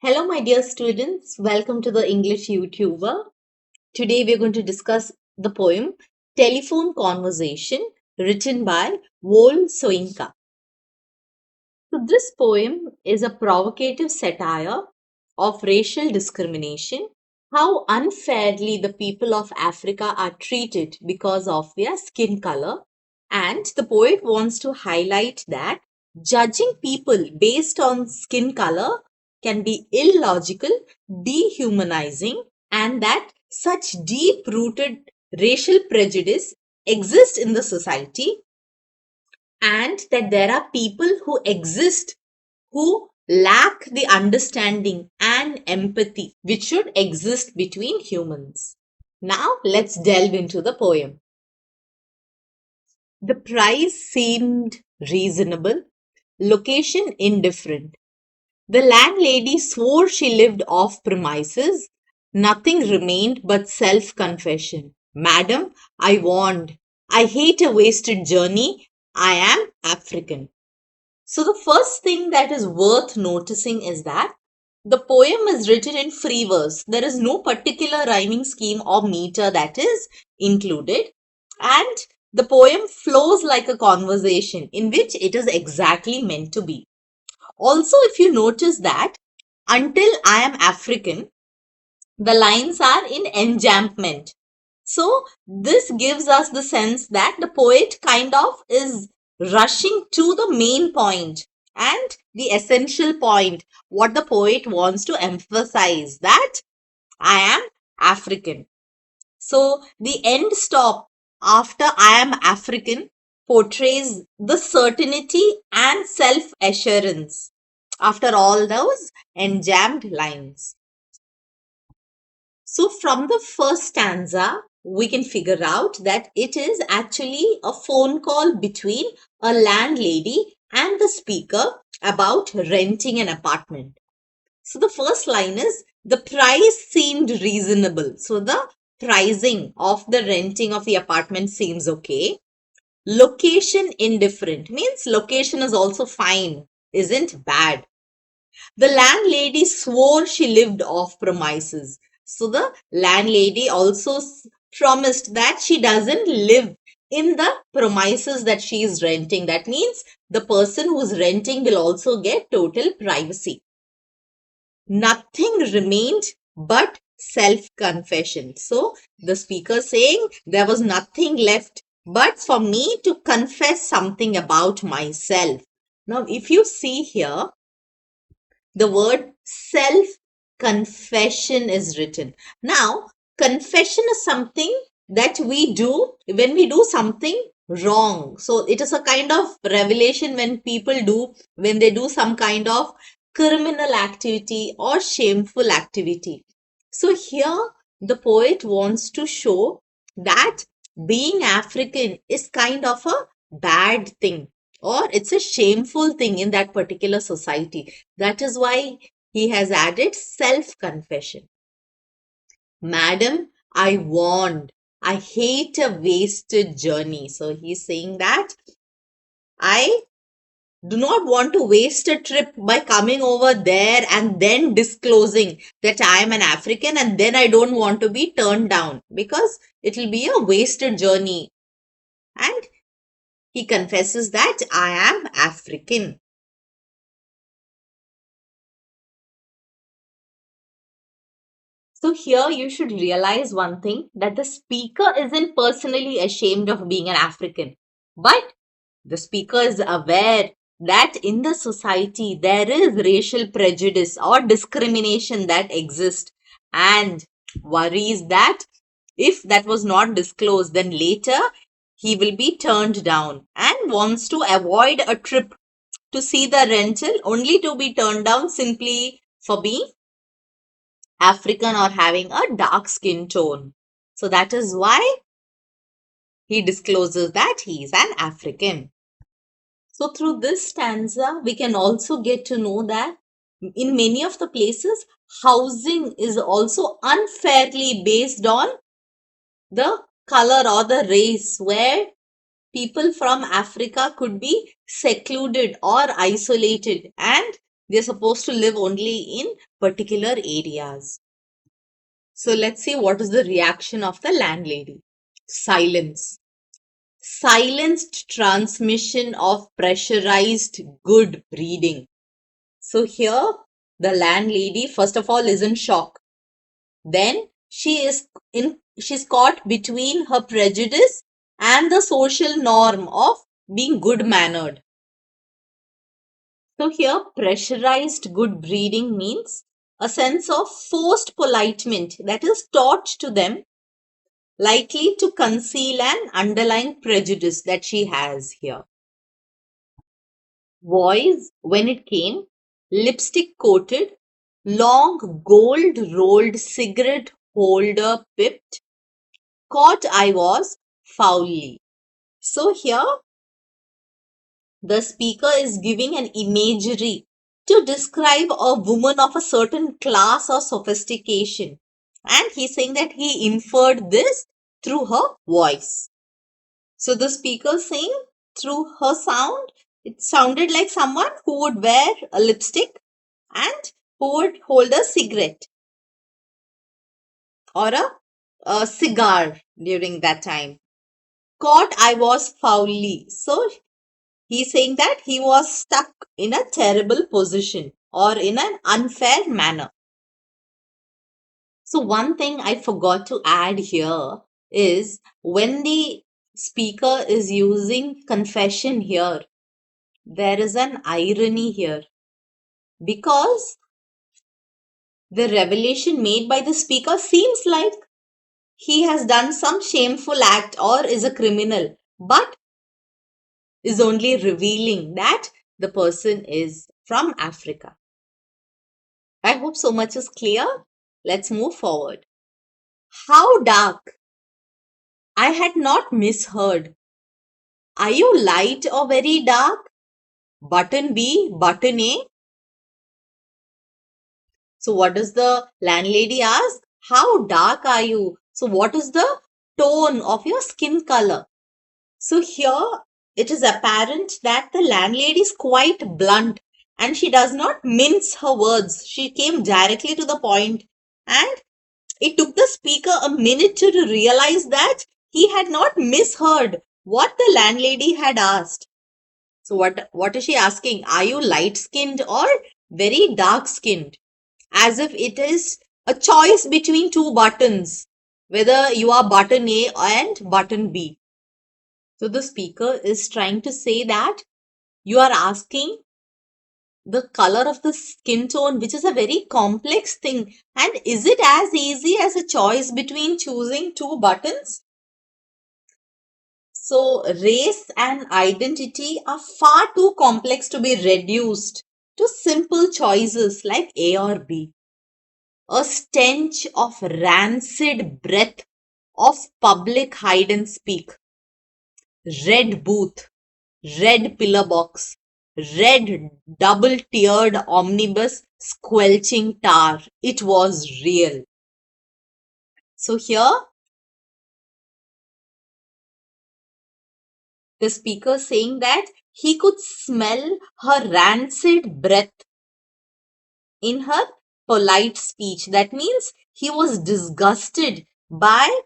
Hello, my dear students. Welcome to the English YouTuber. Today, we're going to discuss the poem Telephone Conversation, written by Vol Soyinka. So, this poem is a provocative satire of racial discrimination, how unfairly the people of Africa are treated because of their skin color. And the poet wants to highlight that judging people based on skin color can be illogical, dehumanizing, and that such deep rooted racial prejudice exists in the society, and that there are people who exist who lack the understanding and empathy which should exist between humans. Now, let's delve into the poem. The price seemed reasonable, location indifferent. The landlady swore she lived off premises. Nothing remained but self confession. Madam, I warned. I hate a wasted journey. I am African. So, the first thing that is worth noticing is that the poem is written in free verse. There is no particular rhyming scheme or meter that is included, and the poem flows like a conversation in which it is exactly meant to be. Also, if you notice that until I am African, the lines are in enjambment. So, this gives us the sense that the poet kind of is rushing to the main point and the essential point, what the poet wants to emphasize, that I am African. So, the end stop after I am African portrays the certainty and self assurance after all those enjambed lines. So, from the first stanza, we can figure out that it is actually a phone call between a landlady and the speaker about renting an apartment. So, the first line is the price seemed reasonable. So, the pricing of the renting of the apartment seems okay. Location indifferent means location is also fine, isn't bad. The landlady swore she lived off premises. So the landlady also promised that she doesn't live in the premises that she is renting. That means the person who's renting will also get total privacy. Nothing remained but self-confession. So the speaker saying there was nothing left but for me to confess something about myself. Now, if you see here, the word self confession is written. Now, confession is something that we do when we do something wrong. So, it is a kind of revelation when they do some kind of criminal activity or shameful activity. So, here the poet wants to show that being African is kind of a bad thing, or it's a shameful thing in that particular society. That is why he has added self confession. Madam, I warned. I hate a wasted journey. So he's saying that I do not want to waste a trip by coming over there and then disclosing that I am an African, and then I don't want to be turned down because it will be a wasted journey. And he confesses that I am African. So here you should realize one thing, that the speaker isn't personally ashamed of being an African, but the speaker is aware that in the society there is racial prejudice or discrimination that exists, and worries that if that was not disclosed, then later he will be turned down, and wants to avoid a trip to see the rental only to be turned down simply for being African or having a dark skin tone. So that is why he discloses that he is an African. So through this stanza, we can also get to know that in many of the places, housing is also unfairly based on the color or the race, where people from Africa could be secluded or isolated, and They're supposed to live only in particular areas. So let's see what is the reaction of the landlady. Silence. Silenced transmission of pressurized good breeding. So here the landlady first of all is in shock. Then she's caught between her prejudice and the social norm of being good mannered. So here pressurized good breeding means a sense of forced politeness that is taught to them, likely to conceal an underlying prejudice that she has here. Voice, when it came, lipstick coated, long gold rolled cigarette holder pipped, caught I was foully. So here the speaker is giving an imagery to describe a woman of a certain class or sophistication. And he's saying that he inferred this through her voice. So the speaker saying through her sound, it sounded like someone who would wear a lipstick and who would hold a cigarette or a cigar during that time. Caught I was foully. So he's saying that he was stuck in a terrible position or in an unfair manner. So one thing I forgot to add here is when the speaker is using confession here, there is an irony here because the revelation made by the speaker seems like he has done some shameful act or is a criminal, but is only revealing that the person is from Africa. I hope so much is clear. Let's move forward. How dark? I had not misheard. Are you light or very dark? Button B, button A. So what does the landlady ask? How dark are you? So what is the tone of your skin color? So here it is apparent that the landlady is quite blunt and she does not mince her words. She came directly to the point, and it took the speaker a minute to realize that he had not misheard what the landlady had asked. So what is she asking? Are you light skinned or very dark skinned? As if it is a choice between two buttons, whether you are button A and button B. So the speaker is trying to say that you are asking the color of the skin tone, which is a very complex thing. And is it as easy as a choice between choosing two buttons? So race and identity are far too complex to be reduced to simple choices like A or B. A stench of rancid breath of public hide and speak. Red booth, red pillar box, red double tiered omnibus squelching tar. It was real. So here the speaker saying that he could smell her rancid breath in her polite speech. That means he was disgusted by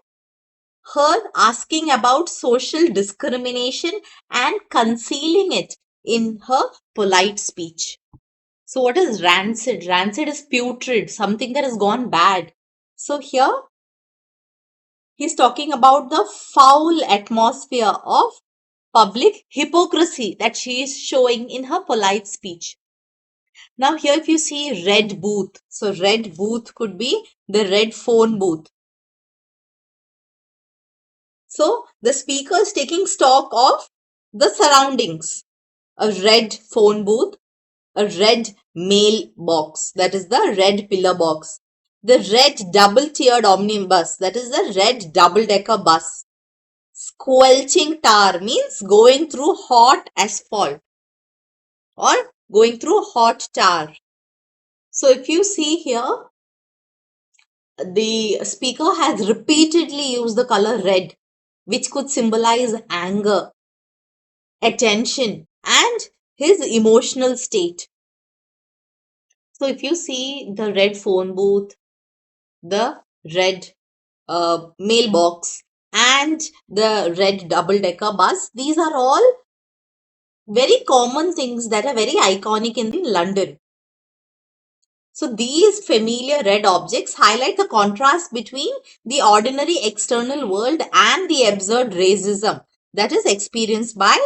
her asking about social discrimination and concealing it in her polite speech. So what is rancid? Rancid is putrid, something that has gone bad. So here he's talking about the foul atmosphere of public hypocrisy that she is showing in her polite speech. Now here if you see red booth, so red booth could be the red phone booth. So the speaker is taking stock of the surroundings. A red phone booth, a red mail box, that is the red pillar box. The red double tiered omnibus, that is the red double decker bus. Squelching tar means going through hot asphalt or going through hot tar. So if you see here, the speaker has repeatedly used the color red, which could symbolize anger, attention, and his emotional state. So if you see the red phone booth, the red mailbox, and the red double-decker bus, these are all very common things that are very iconic in London. So these familiar red objects highlight the contrast between the ordinary external world and the absurd racism that is experienced by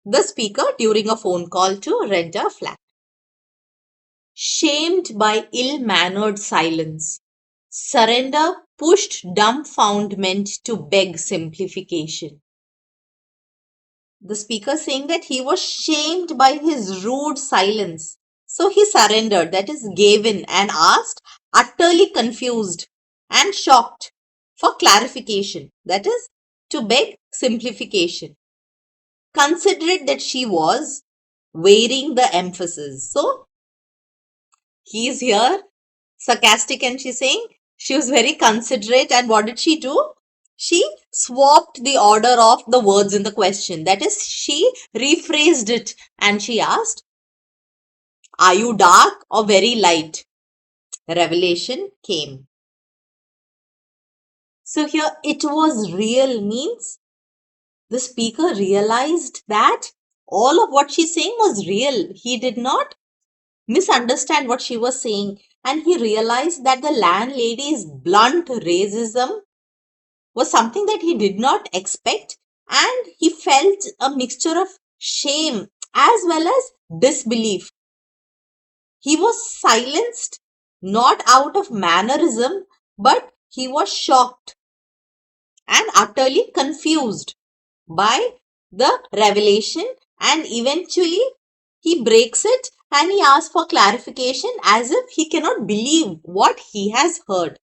the speaker during a phone call to rent a flat. Shamed by ill-mannered silence, surrender pushed dumbfoundment to beg simplification. The speaker saying that he was shamed by his rude silence. So he surrendered, that is, gave in and asked, utterly confused and shocked, for clarification, that is, to beg simplification. Considerate that she was, wearing the emphasis. So he's here, sarcastic, and she's saying she was very considerate. And what did she do? She swapped the order of the words in the question. That is, she rephrased it and she asked, "Are you dark or very light?" Revelation came. So here, "it was real" means the speaker realized that all of what she's saying was real. He did not misunderstand what she was saying, and he realized that the landlady's blunt racism was something that he did not expect, and he felt a mixture of shame as well as disbelief. He was silenced not out of mannerism, but he was shocked and utterly confused by the revelation, and eventually he breaks it and he asks for clarification as if he cannot believe what he has heard.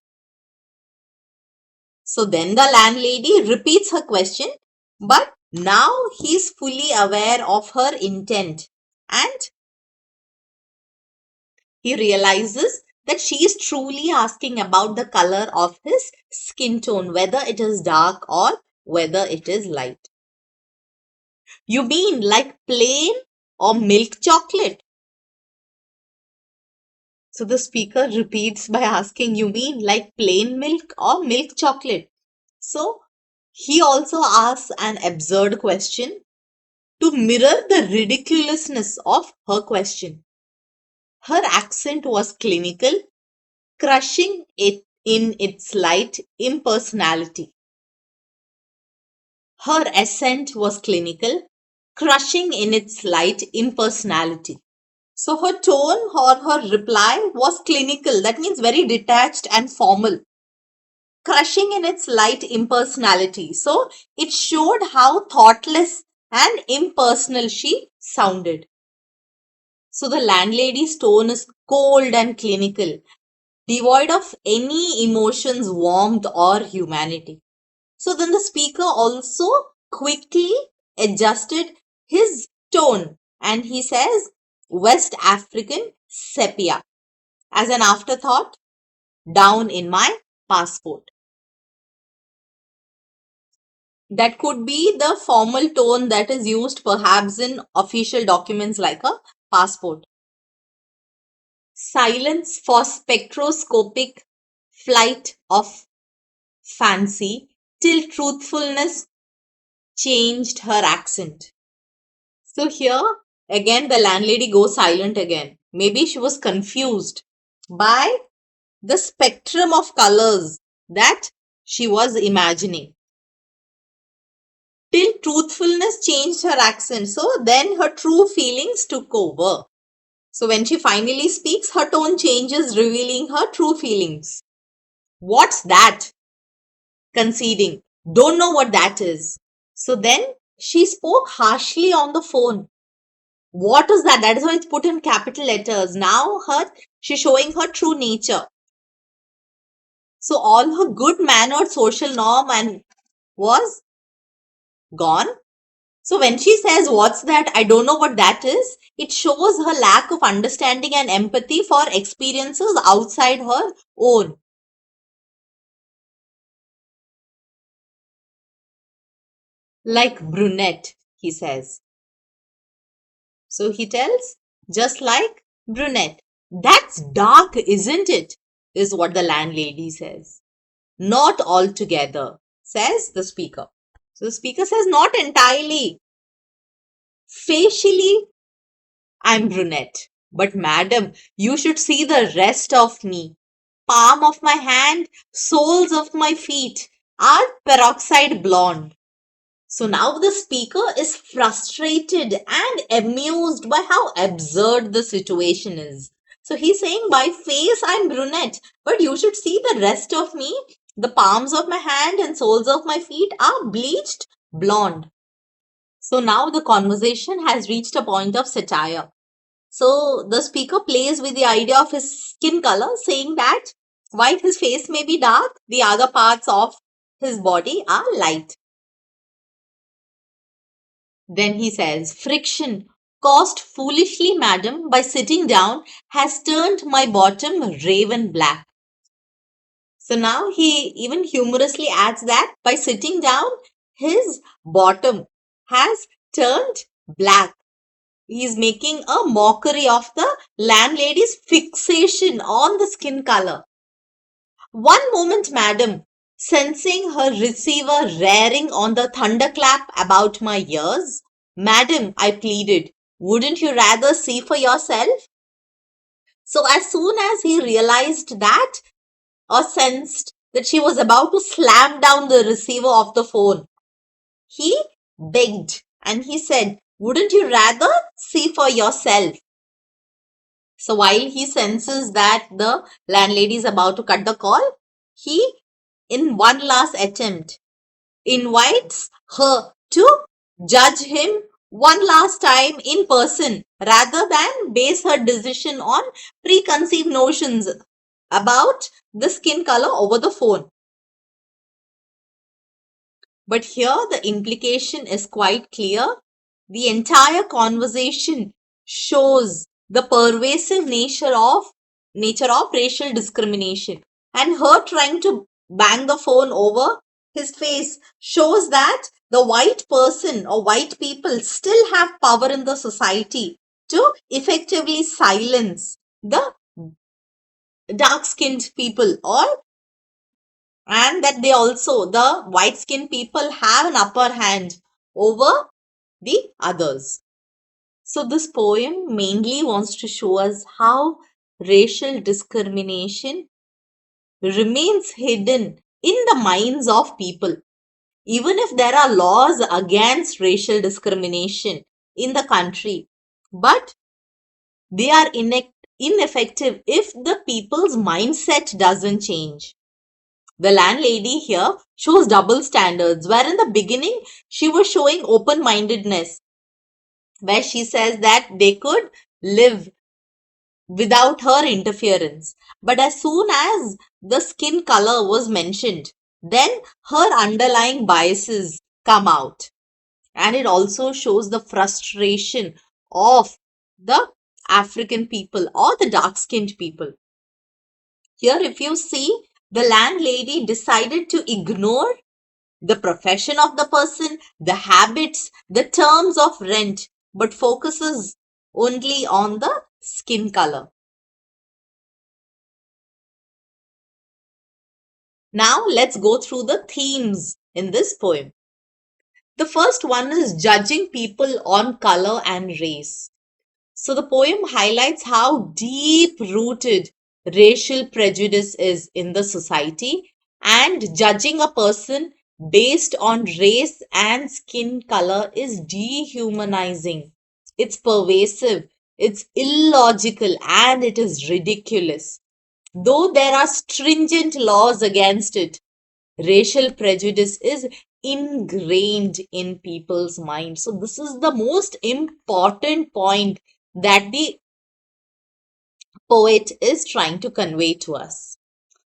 So then the landlady repeats her question, but now he is fully aware of her intent, and he realizes that she is truly asking about the color of his skin tone, whether it is dark or whether it is light. "You mean like plain or milk chocolate?" So the speaker repeats by asking, "You mean like plain milk or milk chocolate?" So he also asks an absurd question to mirror the ridiculousness of her question. Her accent was clinical, crushing it in its light impersonality. Her accent was clinical, crushing in its light impersonality. So her tone or her reply was clinical, that means very detached and formal, crushing in its light impersonality. So it showed how thoughtless and impersonal she sounded. So the landlady's tone is cold and clinical, devoid of any emotions, warmth, or humanity. So then the speaker also quickly adjusted his tone and he says, "West African sepia," as an afterthought, "down in my passport." That could be the formal tone that is used perhaps in official documents like a passport. Silence for spectroscopic flight of fancy till truthfulness changed her accent. So here again the landlady goes silent again. Maybe she was confused by the spectrum of colors that she was imagining. Till truthfulness changed her accent. So then her true feelings took over. So when she finally speaks, her tone changes, revealing her true feelings. "What's that?" Conceding. "Don't know what that is." So then she spoke harshly on the phone. What is that? That is why it's put in capital letters. Now she's showing her true nature. So all her good mannered social norm and was gone. So when she says, "What's that? I don't know what that is," it shows her lack of understanding and empathy for experiences outside her own. "Like brunette," he says. So he tells, "just like brunette." That's dark, isn't it? Is what the landlady says. Not altogether, says the speaker. So the speaker says, not entirely. Facially, I'm brunette. But madam, you should see the rest of me. Palm of my hand, soles of my feet are peroxide blonde. So now the speaker is frustrated and amused by how absurd the situation is. So he's saying, by face I'm brunette, but you should see the rest of me. The palms of my hand and soles of my feet are bleached blonde. So now the conversation has reached a point of satire. So the speaker plays with the idea of his skin color, saying that while his face may be dark, the other parts of his body are light. Then he says, friction caused foolishly, madam, by sitting down has turned my bottom raven black. So now he even humorously adds that by sitting down, his bottom has turned black. He is making a mockery of the landlady's fixation on the skin color. One moment, madam, sensing her receiver raring on the thunderclap about my ears. Madam, I pleaded, wouldn't you rather see for yourself? So as soon as he realized that or sensed that she was about to slam down the receiver of the phone, he begged and he said, wouldn't you rather see for yourself? So while he senses that the landlady is about to cut the call, he, in one last attempt, invites her to judge him one last time in person rather than base her decision on preconceived notions about the skin color over the phone. But here the implication is quite clear. The entire conversation shows the pervasive nature of racial discrimination, and her trying to bang the phone over his face shows that the white person or white people still have power in the society to effectively silence the dark skinned people, or and that they also, the white skinned people, have an upper hand over the others. So this poem mainly wants to show us how racial discrimination remains hidden in the minds of people. Even if there are laws against racial discrimination in the country, but they are ineffective if the people's mindset doesn't change. The landlady here shows double standards, where in the beginning she was showing open mindedness, where she says that they could live without her interference. But as soon as the skin color was mentioned, then her underlying biases come out. And it also shows the frustration of the African people or the dark skinned people. Here, if you see, the landlady decided to ignore the profession of the person, the habits, the terms of rent, but focuses only on the skin color. Now let's go through the themes in this poem. The first one is judging people on color and race. So the poem highlights how deep rooted racial prejudice is in the society, and judging a person based on race and skin color is dehumanizing. It's pervasive, it's illogical, and it is ridiculous. Though there are stringent laws against it, racial prejudice is ingrained in people's minds. So this is the most important point that the poet is trying to convey to us.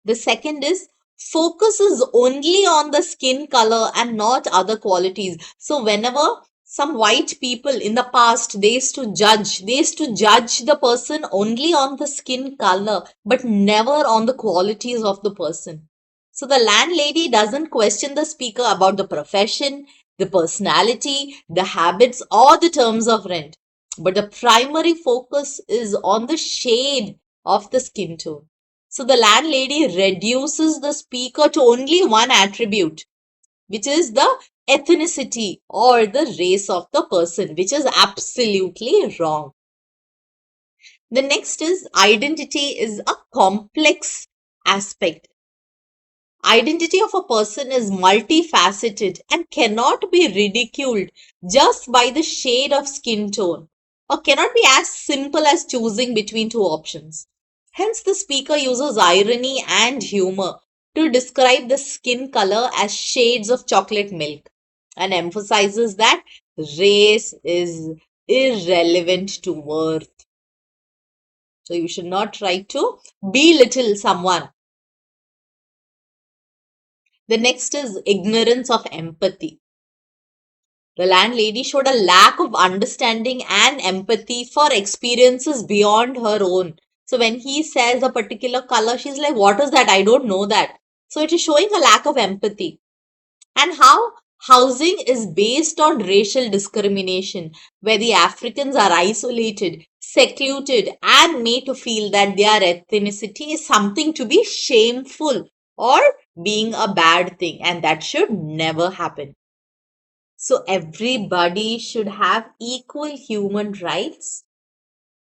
The second is focuses only on the skin color and not other qualities. So whenever some white people in the past, they used to judge the person only on the skin color, but never on the qualities of the person. So the landlady doesn't question the speaker about the profession, the personality, the habits, or the terms of rent. But the primary focus is on the shade of the skin tone. So the landlady reduces the speaker to only one attribute, which is the ethnicity or the race of the person, which is absolutely wrong. The next is identity is a complex aspect. Identity of a person is multifaceted and cannot be ridiculed just by the shade of skin tone, or cannot be as simple as choosing between two options. Hence, the speaker uses irony and humor to describe the skin color as shades of chocolate milk and emphasizes that race is irrelevant to worth. So, you should not try to belittle someone. The next is ignorance of empathy. The landlady showed a lack of understanding and empathy for experiences beyond her own. So when he says a particular color, she's like, what is that? I don't know that. So it is showing a lack of empathy. And how housing is based on racial discrimination, where the Africans are isolated, secluded, and made to feel that their ethnicity is something to be shameful or being a bad thing, and that should never happen. So everybody should have equal human rights,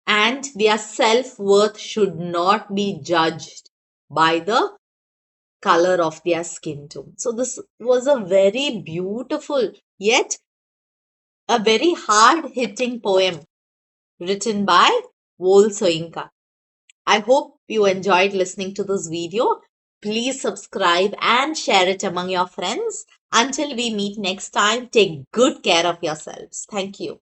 and their self-worth should not be judged by the color of their skin tone. So this was a very beautiful yet a very hard-hitting poem written by Wole Soyinka. I hope you enjoyed listening to this video. Please subscribe and share it among your friends. Until we meet next time, take good care of yourselves. Thank you.